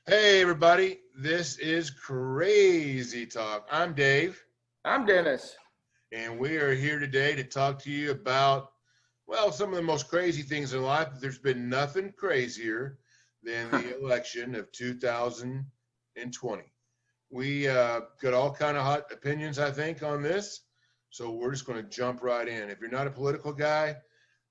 Hey, everybody. This is Crazy Talk. I'm Dave, I'm Dennis. and we are here today to talk to you about, well, some of the most crazy things in life. There's been nothing crazier than the election of 2020. We got all kind of hot opinions, I think, on this. So we're just going to jump right in. If you're not a political guy,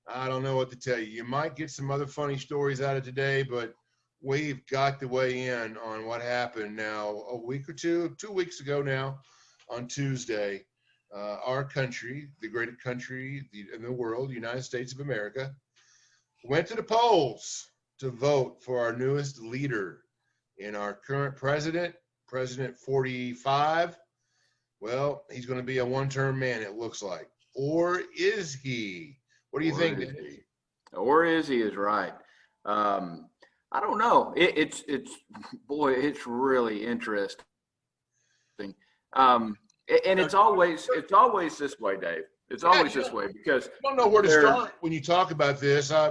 I don't know what to tell you. You might get some other funny stories out of today, but we've got to weigh in on what happened now a week or 2 weeks ago now on Tuesday. Our country, the greatest country in the world, the United States of America, went to the polls to vote for our newest leader in our current president, President 45. Well, he's going to be a one-term man, it looks like. Or is he? What do you think, Dave? Or is he is right. I don't know. It's boy, it's really interesting. And it's always this way, Dave. It's always this way because I don't know where to start when you talk about this. I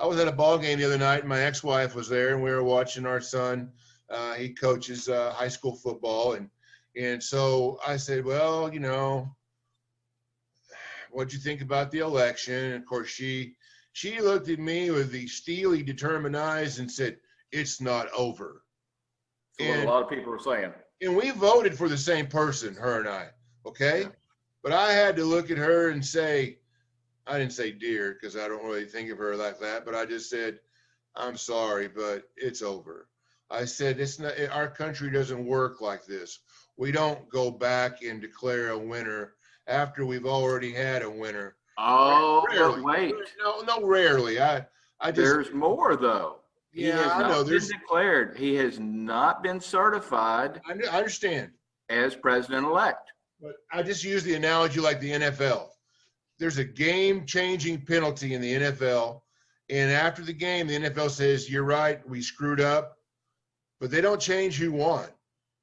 was at a ball game the other night, and my ex-wife was there, and we were watching our son. He coaches high school football, and so I said, well, what'd you think about the election? And of course, she looked at me with the steely, determined eyes and said, "It's not over." That's what a lot of people are saying. And we voted for the same person, her and I. Okay. Yeah. But I had to look at her and say, I didn't say dear because I don't really think of her like that, but I just said, I'm sorry, but it's over. I said, it's not, our country doesn't work like this. We don't go back and declare a winner after we've already had a winner. Oh, but wait. No, rarely. I just. There's more though. Yeah, I know. There's declared. He has not been certified. I understand. As president-elect. But I just use the analogy like the NFL. There's a game-changing penalty in the NFL, and after the game, the NFL says, "You're right, we screwed up," but they don't change who won.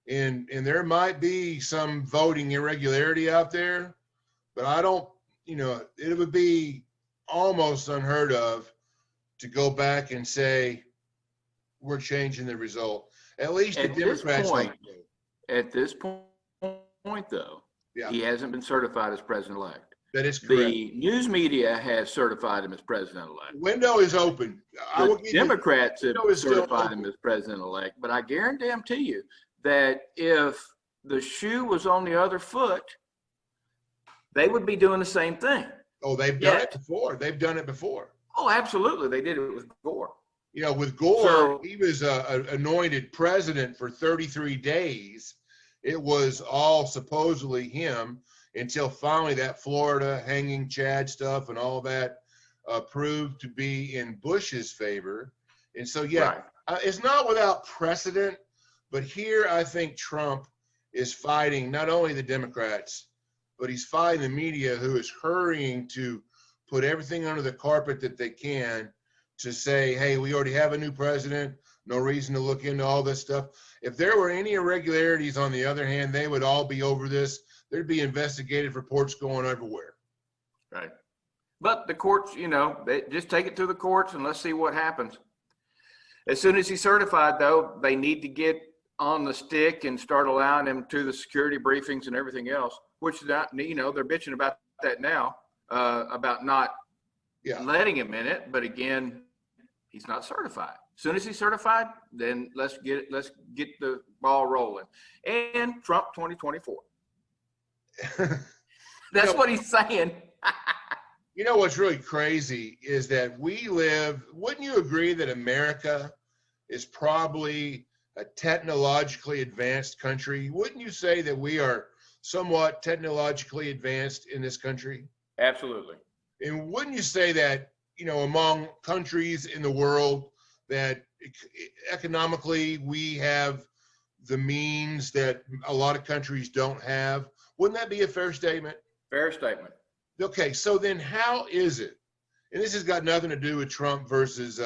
And there might be some voting irregularity out there, but I don't. It would be almost unheard of to go back and say we're changing the result. At least the Democrats. At this point, though, yeah. He hasn't been certified as president-elect. That is correct. The news media has certified him as president-elect. The window is open. The Democrats have certified him as president-elect, but I guarantee you that if the shoe was on the other foot, they would be doing the same thing. Oh, they've done it before. They've done it before. Oh, absolutely. They did it with Gore. With Gore, he was anointed president for 33 days. It was all supposedly him until finally that Florida hanging Chad stuff and all that proved to be in Bush's favor. And so, it's not without precedent, but here I think Trump is fighting not only the Democrats, but he's fighting the media who is hurrying to put everything under the carpet that they can to say, hey, we already have a new president, no reason to look into all this stuff. If there were any irregularities, on the other hand, they would all be over this. There'd be investigative reports going everywhere. Right. But the courts, they just take it to the courts and let's see what happens. As soon as he's certified, though, they need to get on the stick and start allowing him to the security briefings and everything else, which they're bitching about that now, about not letting him in it. But again, he's not certified. As soon as he's certified, then let's get the ball rolling. And Trump 2024. That's what he's saying. What's really crazy is that wouldn't you agree that America is probably a technologically advanced country? Wouldn't you say that we are somewhat technologically advanced in this country? Absolutely. And wouldn't you say that, among countries in the world, that economically we have the means that a lot of countries don't have? Wouldn't that be a fair statement? Fair statement. Okay, so then how is it, and this has got nothing to do with Trump versus,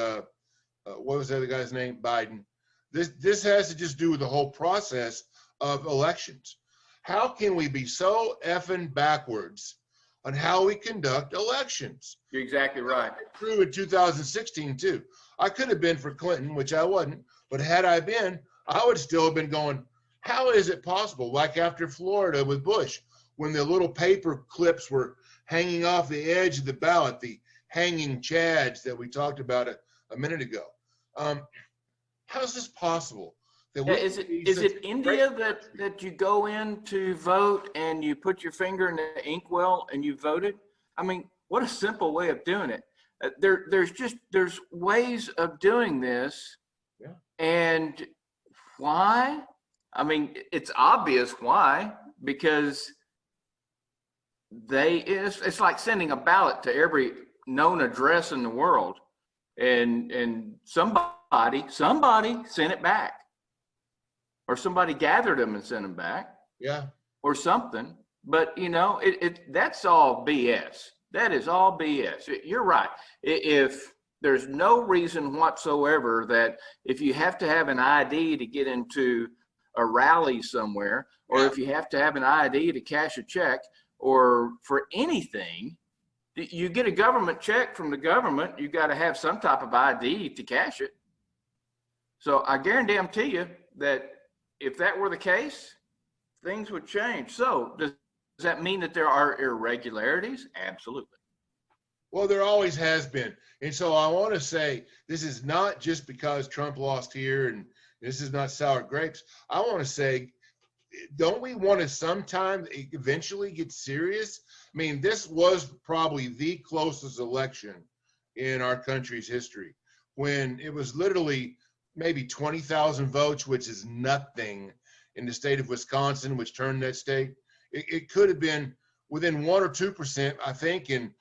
what was the other guy's name? Biden. This has to just do with the whole process of elections. How can we be so effing backwards on how we conduct elections? You're exactly right. True in 2016 too. I could have been for Clinton, which I wasn't, but had I been, I would still have been going, how is it possible? Like after Florida with Bush, when the little paper clips were hanging off the edge of the ballot, the hanging chads that we talked about a minute ago. How is this possible? Yeah, is it India that you go in to vote and you put your finger in the inkwell and you voted? I mean, what a simple way of doing it. There's ways of doing this. Yeah. And why? I mean, it's obvious why, because it's like sending a ballot to every known address in the world, and somebody sent it back, or somebody gathered them and sent them back. Yeah. Or something. But that's all BS. That is all BS. You're right. If there's no reason whatsoever that if you have to have an ID to get into a rally somewhere, or if you have to have an ID to cash a check, or for anything, you get a government check from the government, you got to have some type of ID to cash it. So I guarantee you that if that were the case, things would change. So does that mean that there are irregularities? Absolutely. Well, there always has been. And so I want to say this is not just because Trump lost here and this is not sour grapes. I want to say, don't we want to sometime eventually get serious? I mean, this was probably the closest election in our country's history, when it was literally maybe 20,000 votes, which is nothing in the state of Wisconsin, which turned that state. It could have been within 1 or 2%, I think, in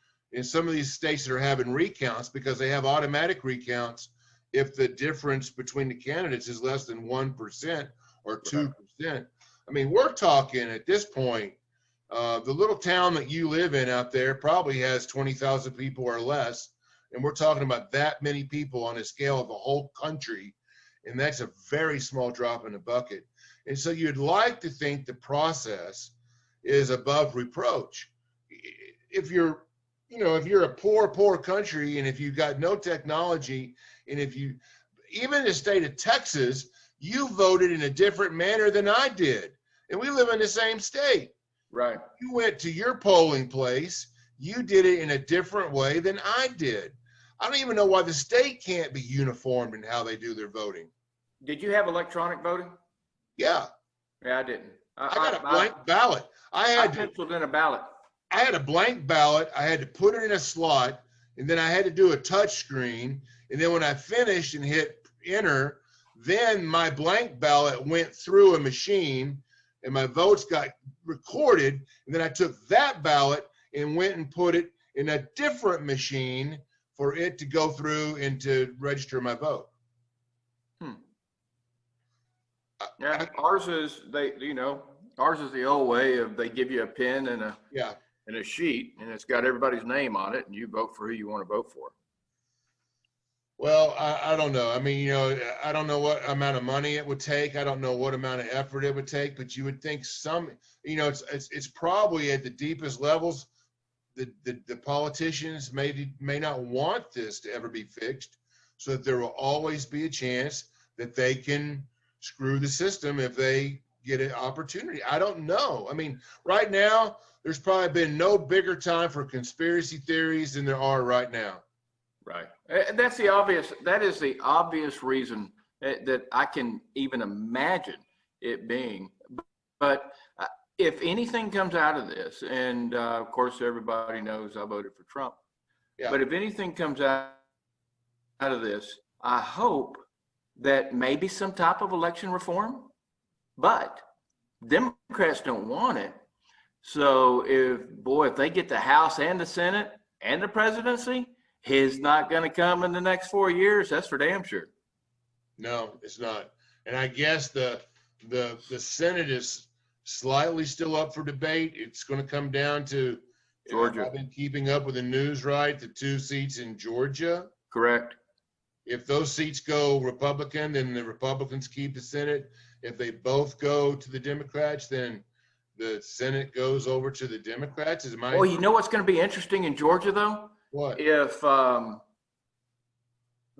some of these states that are having recounts, because they have automatic recounts if the difference between the candidates is less than 1% or 2%. I mean, we're talking at this point, the little town that you live in out there probably has 20,000 people or less. And we're talking about that many people on a scale of the whole country. And that's a very small drop in the bucket. And so you'd like to think the process is above reproach. If you're a poor country, and if you've got no technology, and even in the state of Texas, you voted in a different manner than I did. And we live in the same state. Right. You went to your polling place, you did it in a different way than I did. I don't even know why the state can't be uniformed in how they do their voting. Did you have electronic voting? Yeah. Yeah, I didn't. I got a blank ballot. I penciled in a ballot. I had a blank ballot. I had to put it in a slot, and then I had to do a touch screen. And then when I finished and hit enter, then my blank ballot went through a machine and my votes got recorded. And then I took that ballot and went and put it in a different machine for it to go through and to register my vote. Yeah, ours is the old way of they give you a pen and a sheet, and it's got everybody's name on it, and you vote for who you want to vote for. Well, I don't know. I mean, I don't know what amount of money it would take. I don't know what amount of effort it would take, but you would think it's probably at the deepest levels. The politicians may not want this to ever be fixed, so that there will always be a chance that they can screw the system if they get an opportunity. I don't know. I mean, right now, there's probably been no bigger time for conspiracy theories than there are right now. Right. That is the obvious reason that I can even imagine it being. But if anything comes out of this, and of course, everybody knows I voted for Trump. Yeah. But if anything comes out of this, I hope that maybe some type of election reform, but Democrats don't want it. So if they get the House and the Senate and the presidency, it's not going to come in the next 4 years. That's for damn sure. No, it's not. And I guess the Senate is slightly still up for debate. It's going to come down to Georgia. I've been keeping up with the news, right? The 2 seats in Georgia. Correct. If those seats go Republican, then the Republicans keep the Senate. If they both go to the Democrats, then the Senate goes over to the Democrats. Well, you know what's going to be interesting in Georgia, though? What? If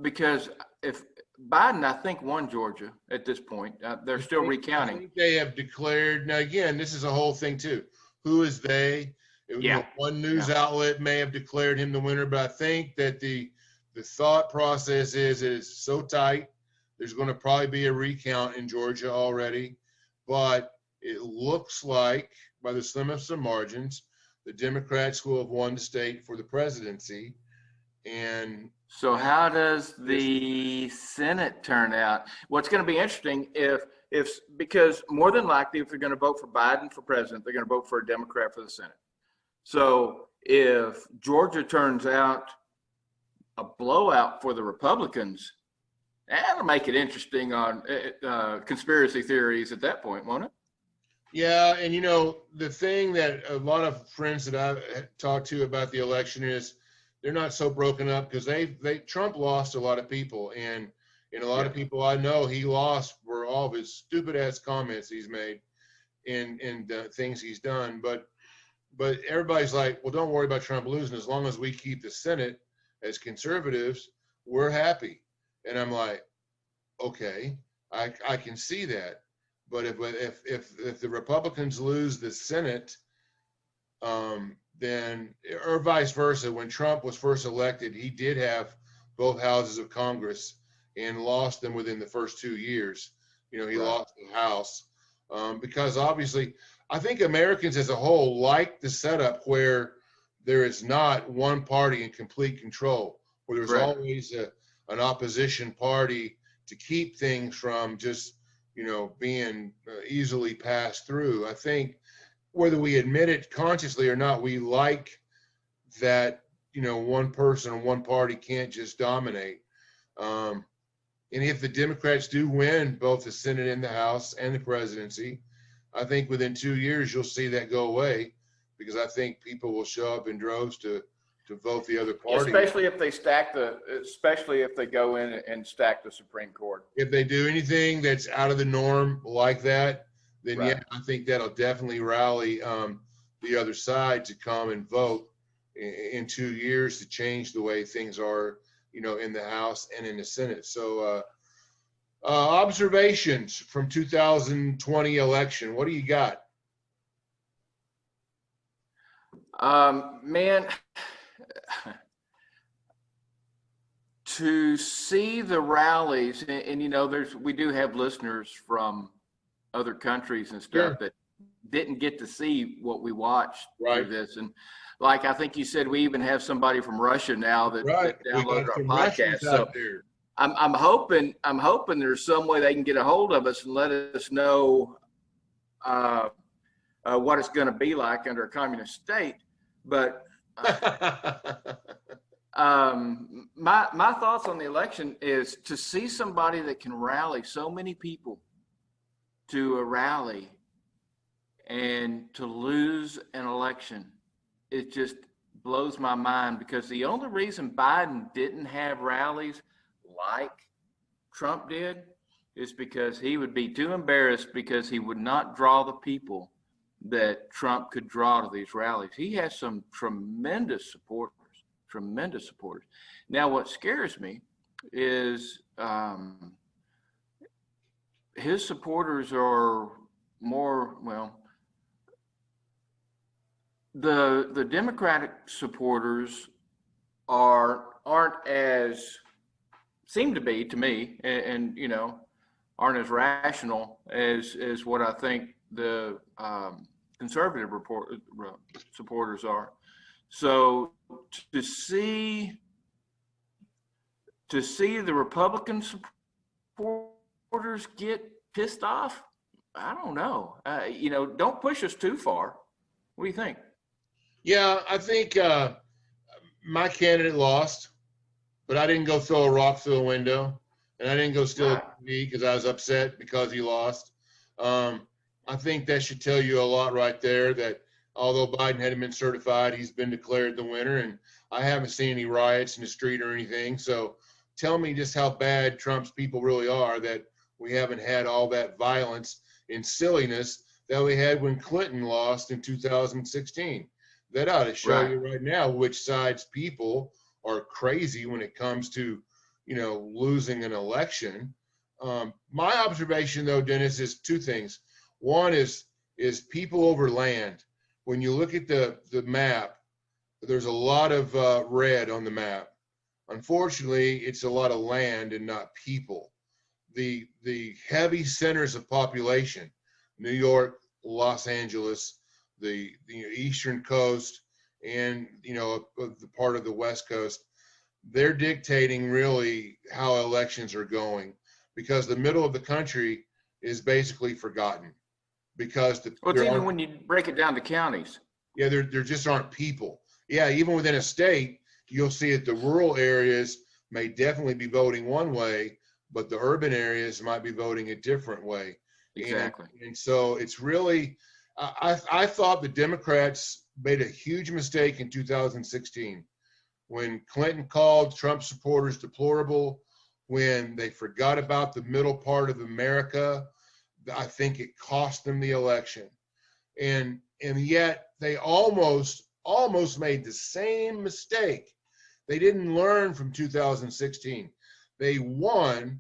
because if Biden, I think, won Georgia at this point, they're still I recounting. think they have declared. Now, again, this is a whole thing too. Who is they? Yeah. One news outlet may have declared him the winner, but I think that the thought process is it is so tight. There's going to probably be a recount in Georgia already, but it looks like by the slimmest of margins, the Democrats will have won the state for the presidency. And so how does the Senate turn out? What's going to be interesting because more than likely, if they're going to vote for Biden for president, they're going to vote for a Democrat for the Senate. So if Georgia turns out a blowout for the Republicans, that'll make it interesting on conspiracy theories at that point, won't it? yeah, and the thing that a lot of friends that I've talked to about the election is they're not so broken up because Trump lost a lot of people, and a lot of people I know he lost for all of his stupid ass comments he's made and things he's done. But everybody's like, well, don't worry about Trump losing. As long as we keep the Senate as conservatives, we're happy. And I'm like, okay, I can see that. But if the Republicans lose the Senate, then, or vice versa, when Trump was first elected, he did have both houses of Congress and lost them within the first 2 years. He lost the House because obviously I think Americans as a whole like the setup where there is not one party in complete control, where there's always an opposition party to keep things from just, being easily passed through. I think whether we admit it consciously or not, we like that, one person or one party can't just dominate. And if the Democrats do win both the Senate and the House and the presidency, I think within 2 years, you'll see that go away because I think people will show up in droves to vote the other party. Especially if they go in and stack the Supreme Court. If they do anything that's out of the norm like that, then yeah, I think that'll definitely rally the other side to come and vote in 2 years to change the way things are, in the House and in the Senate. So observations from 2020 election. What do you got? Man, to see the rallies, and we do have listeners from other countries and stuff that didn't get to see what we watched through this. And like I think you said, we even have somebody from Russia now that downloaded our podcast. So I'm hoping there's some way they can get a hold of us and let us know what it's going to be like under a communist state. But my thoughts on the election is to see somebody that can rally so many people to a rally and to lose an election. It just blows my mind because the only reason Biden didn't have rallies like Trump did is because he would be too embarrassed because he would not draw the people that Trump could draw to these rallies. He has some tremendous supporters. Now, what scares me is his supporters are more, the Democratic supporters aren't as, seem to be to me, and aren't as rational as what I think the conservative supporters are. So to see the Republican supporters get pissed off, I don't know. Don't push us too far. What do you think? Yeah, I think my candidate lost, but I didn't go throw a rock through a window, and I didn't go steal a TV because I was upset because he lost. I think that should tell you a lot right there that although Biden hadn't been certified, he's been declared the winner, and I haven't seen any riots in the street or anything. So tell me just how bad Trump's people really are that we haven't had all that violence and silliness that we had when Clinton lost in 2016. That ought to show you right now which side's people are crazy when it comes to, losing an election. My observation, though, Dennis, is two things. One is people over land. When you look at the map, there's a lot of red on the map. Unfortunately, it's a lot of land and not people. The heavy centers of population, New York, Los Angeles, the eastern coast, and the part of the west coast, they're dictating really how elections are going, because the middle of the country is basically forgotten, because Well, even when you break it down to counties. Yeah, there just aren't people. Yeah, even within a state, you'll see that the rural areas may definitely be voting one way, but the urban areas might be voting a different way. Exactly. And so it's really, I thought the Democrats made a huge mistake in 2016 when Clinton called Trump supporters deplorable, when they forgot about the middle part of America. I think it cost them the election. And yet they almost made the same mistake. They didn't learn from 2016. They won,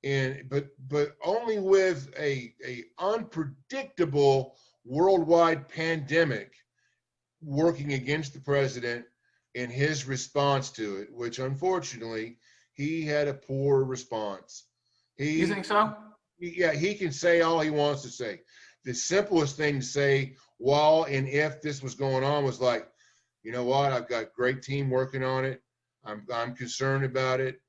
but only with a unpredictable worldwide pandemic working against the president and his response to it, which unfortunately he had a poor response. You think so? Yeah, he can say all he wants to say. The simplest thing to say while and if this was going on was like, you know what, I've got a great team working on it. I'm concerned about it.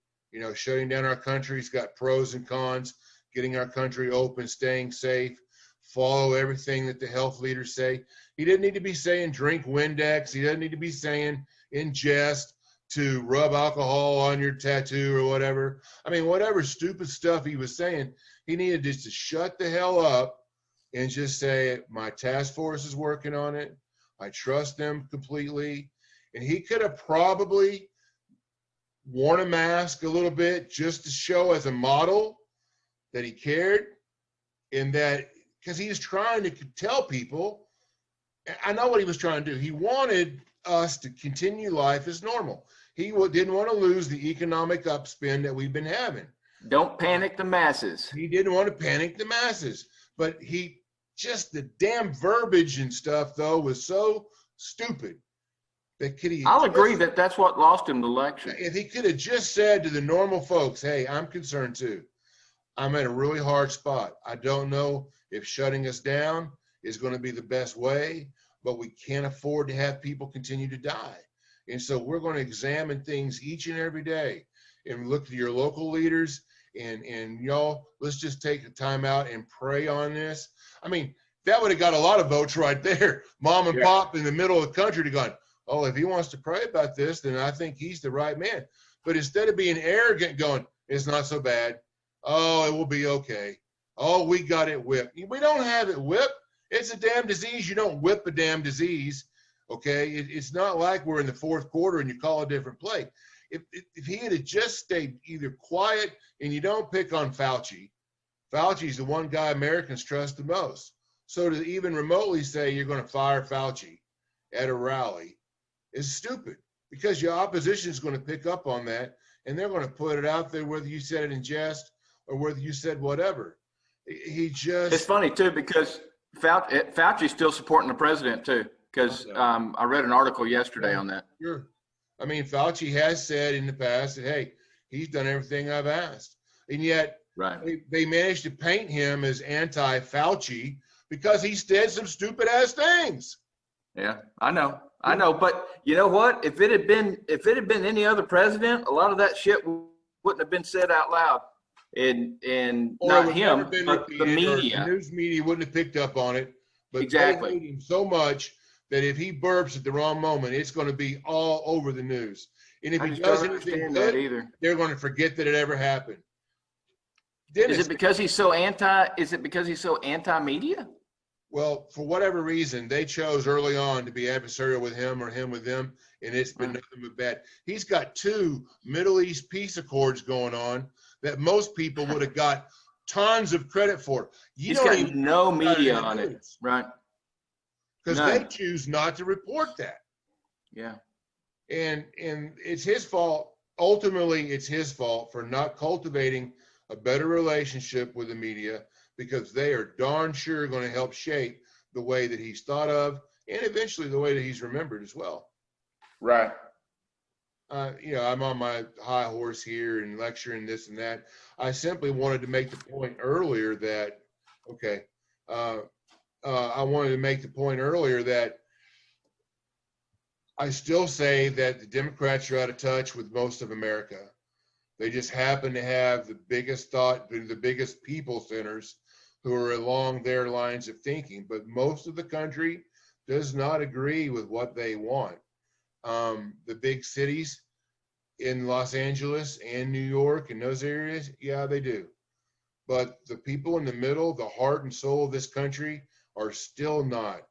Shutting down our country's got pros and cons. Getting our country open, staying safe, follow everything that the health leaders say. He didn't need to be saying drink Windex. He doesn't need to be saying ingest to rub alcohol on your tattoo or whatever. I mean, whatever stupid stuff he was saying, he needed just to shut the hell up and just say, my task force is working on it. I trust them completely. And he could have probably worn a mask a little bit just to show as a model that he cared, and that because he was trying to tell people, I know what he was trying to do. He wanted us to continue life as normal. He didn't want to lose the economic upspin that we've been having. Don't panic the masses. He didn't want to panic the masses, but just the damn verbiage and stuff though was so stupid that I'll agree that that's what lost him the election. If he could have just said to the normal folks, hey, I'm concerned too. I'm in a really hard spot. I don't know if shutting us down is going to be the best way, but we can't afford to have people continue to die. And so we're going to examine things each and every day and look to your local leaders and y'all, let's just take a time out and pray on this. I mean, that would have got a lot of votes right there. Mom and pop in the middle of the country to go, oh, if he wants to pray about this, then I think he's the right man. But instead of being arrogant going, it's not so bad. Oh, it will be okay. Oh, we got it whipped. We don't have it whipped. It's a damn disease. You don't whip a damn disease. Okay. It's not like we're in the fourth quarter and you call a different play. If he had just stayed either quiet, and you don't pick on Fauci. Fauci's the one guy Americans trust the most. So to even remotely say you're going to fire Fauci at a rally is stupid, because your opposition is going to pick up on that and they're going to put it out there, whether you said it in jest or whether you said whatever. It's funny too, because Fauci's still supporting the president too, because I read an article yesterday on that. Sure. I mean, Fauci has said in the past that, hey, he's done everything I've asked. And yet they managed to paint him as anti-Fauci because he said some stupid ass things. Yeah, I know. But you know what? If it had been any other president, a lot of that shit wouldn't have been said out loud. And not him, but the media. The news media wouldn't have picked up on it. But exactly. They hate him so much that if he burps at the wrong moment, it's going to be all over the news. And if he does anything good, they're going to forget that it ever happened. Is it because he's so anti-media? Well, for whatever reason, they chose early on to be adversarial with him or him with them, and it's been nothing but bad. He's got 2 Middle East peace accords going on that most people would have got tons of credit for. He's got no media on it, right? Because they choose not to report that. Yeah. And it's his fault ultimately it's his fault for not cultivating a better relationship with the media, because they are darn sure going to help shape the way that he's thought of and eventually the way that he's remembered as well. Right. I'm on my high horse here and lecturing this and that. I simply wanted to make the point earlier that, I wanted to make the point earlier that I still say that the Democrats are out of touch with most of America. They just happen to have the biggest the biggest people centers who are along their lines of thinking, but most of the country does not agree with what they want. The big cities in Los Angeles and New York and those areas, yeah, they do. But the people in the middle, the heart and soul of this country, are still not.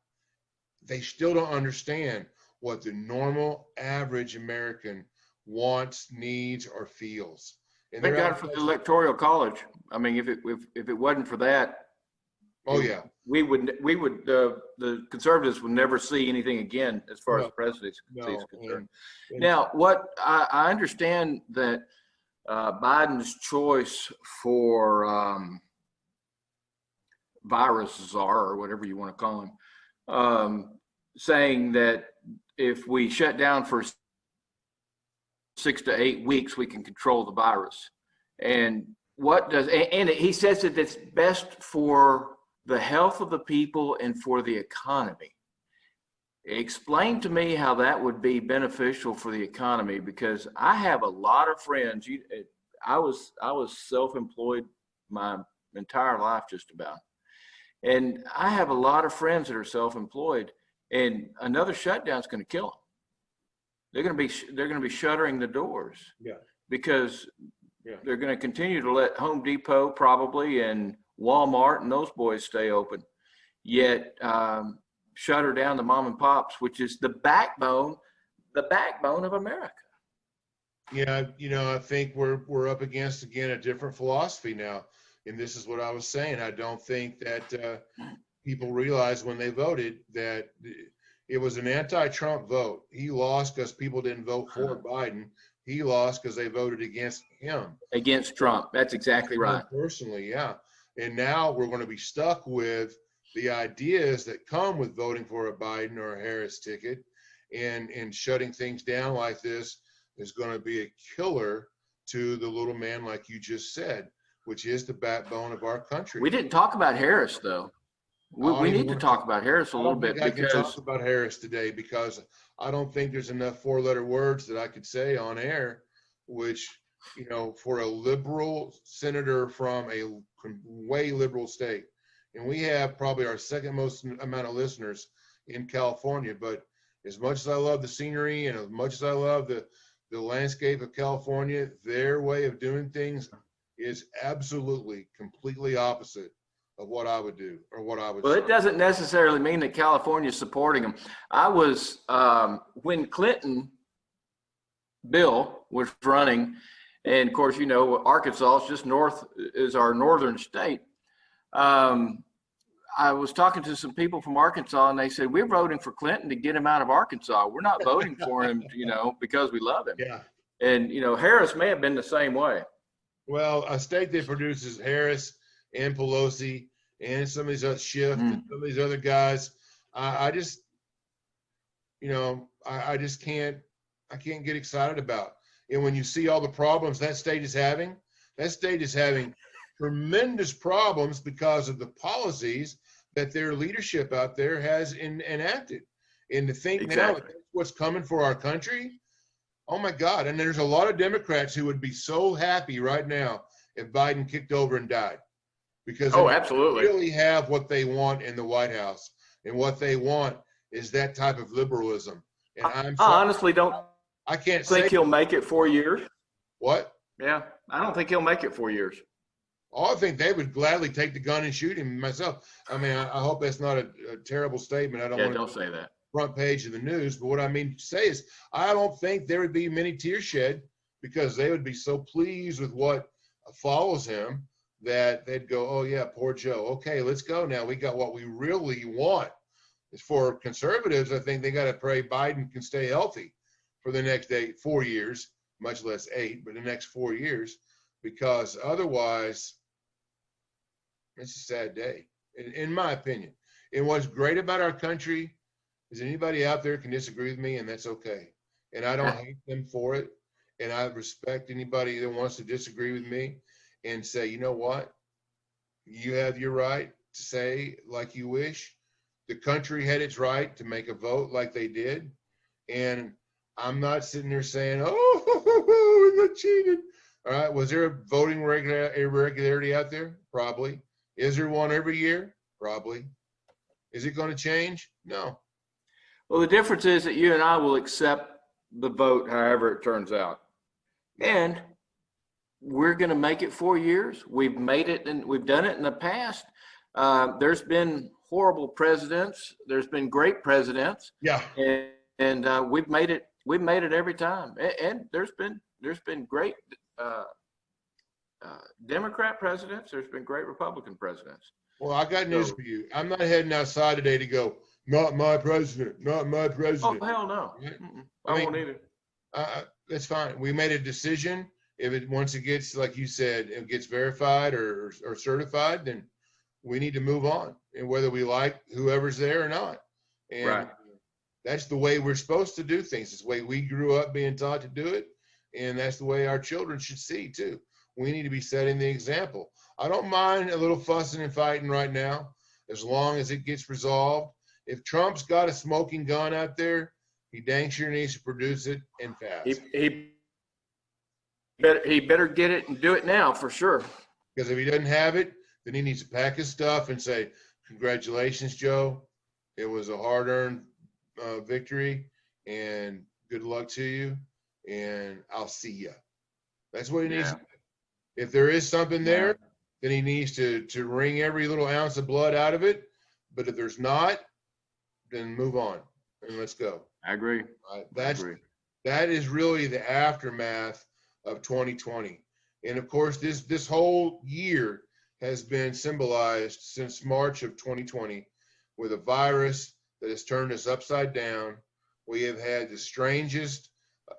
They still don't understand what the normal average American wants, needs, or feels. And Thank God for the Electoral College. I mean, if it wasn't for that, we would the conservatives would never see anything again as far as presidency is concerned. Now, what I understand that Biden's choice for virus czar, or whatever you want to call him, saying that if we shut down for 6 to 8 weeks, we can control the virus. And he says that it's best for the health of the people and for the economy. Explain to me how that would be beneficial for the economy, because I have a lot of friends. I was self-employed my entire life just about. And I have a lot of friends that are self-employed, and another shutdown is going to kill them. They're going to be shuttering the doors. Yeah. Because they're going to continue to let Home Depot probably and Walmart and those boys stay open, yet shutter down the mom and pops, which is the backbone of America. Yeah, I think we're up against, again, a different philosophy now. And this is what I was saying. I don't think that people realized when they voted that it was an anti-Trump vote. He lost because people didn't vote for Biden. He lost because they voted against him. Against Trump. That's exactly right. Personally, yeah. And now we're going to be stuck with the ideas that come with voting for a Biden or a Harris ticket, and shutting things down like this is going to be a killer to the little man, like you just said, which is the backbone of our country. We didn't talk about Harris, though. We need to talk about Harris a little bit. I can talk about Harris today because I don't think there's enough four-letter words that I could say on air, which, for a liberal senator from a way liberal state, and we have probably our second most amount of listeners in California, but as much as I love the scenery and as much as I love the landscape of California, their way of doing things is absolutely completely opposite of what I would do or what I would say. Well, it doesn't necessarily mean that California is supporting them. I was, when Bill was running, and of course, Arkansas is just is our northern state. I was talking to some people from Arkansas, and they said, we're voting for Clinton to get him out of Arkansas. We're not voting for him, because we love him. Yeah. And, Harris may have been the same way. Well, a state that produces Harris and Pelosi and some of these other Schiff and some of these other guys, I just can't get excited about. And when you see all the problems that state is having tremendous problems because of the policies that their leadership out there has enacted. And to think now that's what's coming for our country, oh my God. And there's a lot of Democrats who would be so happy right now if Biden kicked over and died, because they absolutely really have what they want in the White House, and what they want is that type of liberalism. And I honestly I can't think he'll make it 4 years. What? Yeah, I don't think he'll make it 4 years. Oh, I think they would gladly take the gun and shoot him myself. I mean, I hope that's not a terrible statement. I don't say that. Front page of the news, but what I mean to say is I don't think there would be many tears shed, because they would be so pleased with what follows him that they'd go, oh yeah, poor Joe. Okay, let's go now. We got what we really want. As for conservatives, I think they got to pray Biden can stay healthy for the next 4 years, much less 8, but the next 4 years, because otherwise it's a sad day, in my opinion. And what's great about our country is anybody out there can disagree with me, and that's okay. And I don't hate them for it. And I respect anybody that wants to disagree with me and say, you know what? You have your right to say like you wish. The country had its right to make a vote like they did. And I'm not sitting there saying, oh, we got cheated. All right. Was there a voting irregularity out there? Probably. Is there one every year? Probably. Is it going to change? No. Well, the difference is that you and I will accept the vote however it turns out. And we're going to make it 4 years. We've made it, and we've done it in the past. There's been horrible presidents. There's been great presidents. Yeah. And we've made it. We've made it every time. And there's been great Democrat presidents. There's been great Republican presidents. Well, I got news for you. I'm not heading outside today to go, not my president, not my president. Oh, hell no. Right? I won't either. That's fine. We made a decision. If once it gets, like you said, it gets verified or certified, then we need to move on. And whether we like whoever's there or not. And right. That's the way we're supposed to do things. It's the way we grew up being taught to do it. And that's the way our children should see too. We need to be setting the example. I don't mind a little fussing and fighting right now, as long as it gets resolved. If Trump's got a smoking gun out there, he dang sure needs to produce it and fast. He better get it and do it now for sure. Because if he doesn't have it, then he needs to pack his stuff and say, congratulations, Joe. It was a hard-earned victory, and good luck to you, and I'll see you. That's what he needs to do. If there is something there, then he needs to wring every little ounce of blood out of it. But if there's not, then move on and let's go. I agree. That is really the aftermath of 2020. And of course, this whole year has been symbolized since March of 2020 with a virus that has turned us upside down. We have had the strangest,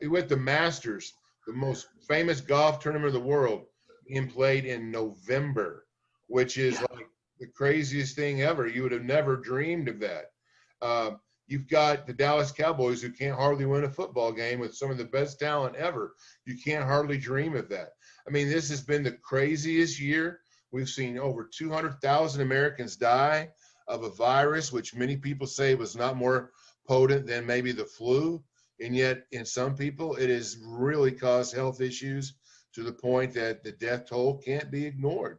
with the Masters, the most famous golf tournament of the world, being played in November, which is like the craziest thing ever. You would have never dreamed of that. You've got the Dallas Cowboys who can't hardly win a football game with some of the best talent ever. You can't hardly dream of that. I mean, this has been the craziest year. We've seen over 200,000 Americans die of a virus, which many people say was not more potent than maybe the flu. And yet in some people, it has really caused health issues to the point that the death toll can't be ignored.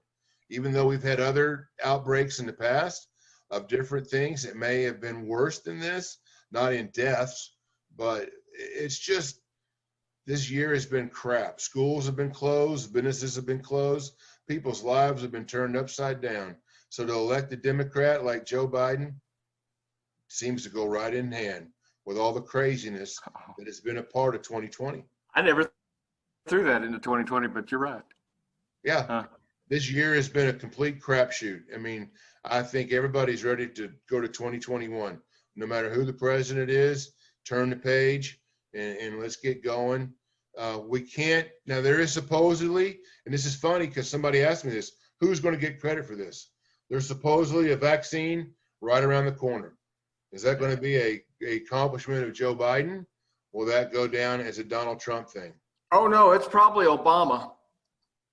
Even though we've had other outbreaks in the past of different things that may have been worse than this, not in deaths, but it's just, this year has been crap. Schools have been closed, businesses have been closed, people's lives have been turned upside down. So to elect a Democrat like Joe Biden seems to go right in hand with all the craziness that has been a part of 2020. I never threw that into 2020, but you're right. Yeah. This year has been a complete crapshoot. I mean, I think everybody's ready to go to 2021. No matter who the president is, turn the page and let's get going. We can't, now there is supposedly, and this is funny because somebody asked me this, who's going to get credit for this? There's supposedly a vaccine right around the corner. Is that going to be a accomplishment of Joe Biden? Will that go down as a Donald Trump thing? Oh no, it's probably Obama.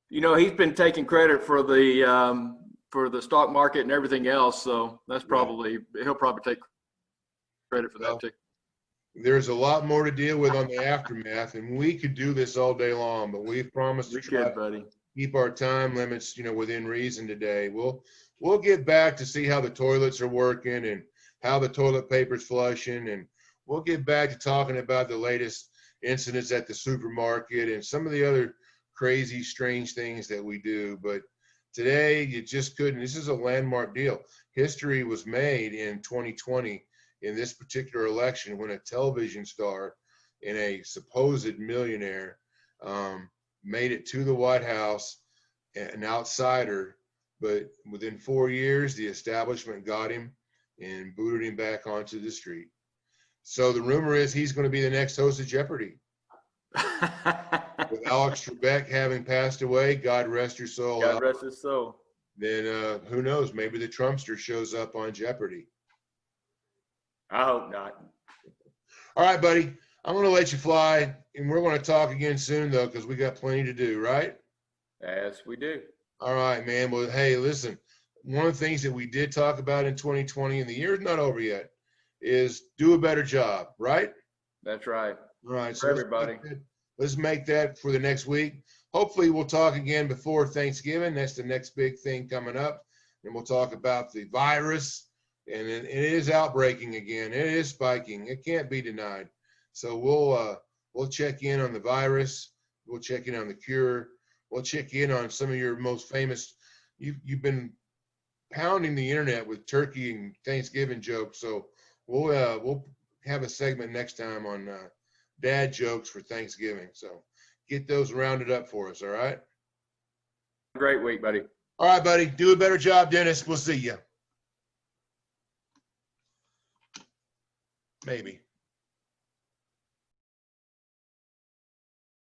You know, he's been taking credit for the stock market and everything else. So that's probably, he'll probably take credit for that too. There's a lot more to deal with on the aftermath, and we could do this all day long, but we've promised to try to keep our time limits, within reason today. We'll get back to see how the toilets are working and how the toilet paper's flushing, and we'll get back to talking about the latest incidents at the supermarket and some of the other crazy, strange things that we do. But today, you just couldn't. This is a landmark deal. History was made in 2020 in this particular election when a television star and a supposed millionaire made it to the White House, an outsider, but within 4 years, the establishment got him and booted him back onto the street. So the rumor is he's going to be the next host of Jeopardy. With Alex Trebek having passed away, God rest your soul. God rest his soul. Then who knows? Maybe the Trumpster shows up on Jeopardy. I hope not. All right, buddy. I'm going to let you fly, and we're going to talk again soon, though, because we got plenty to do, right? Yes, we do. All right, man. Well, hey, listen, one of the things that we did talk about in 2020, and the year's not over yet, is do a better job, right? That's right. All right. For everybody. Let's make that for the next week. Hopefully, we'll talk again before Thanksgiving. That's the next big thing coming up. And we'll talk about the virus. And it is outbreaking again. It is spiking. It can't be denied. So we'll check in on the virus. We'll check in on the cure. We'll check in on some of your most famous. You've been pounding the internet with turkey and Thanksgiving jokes. So we'll have a segment next time on dad jokes for Thanksgiving. So get those rounded up for us. All right. Great week, buddy. All right, buddy. Do a better job, Dennis. We'll see you. Maybe.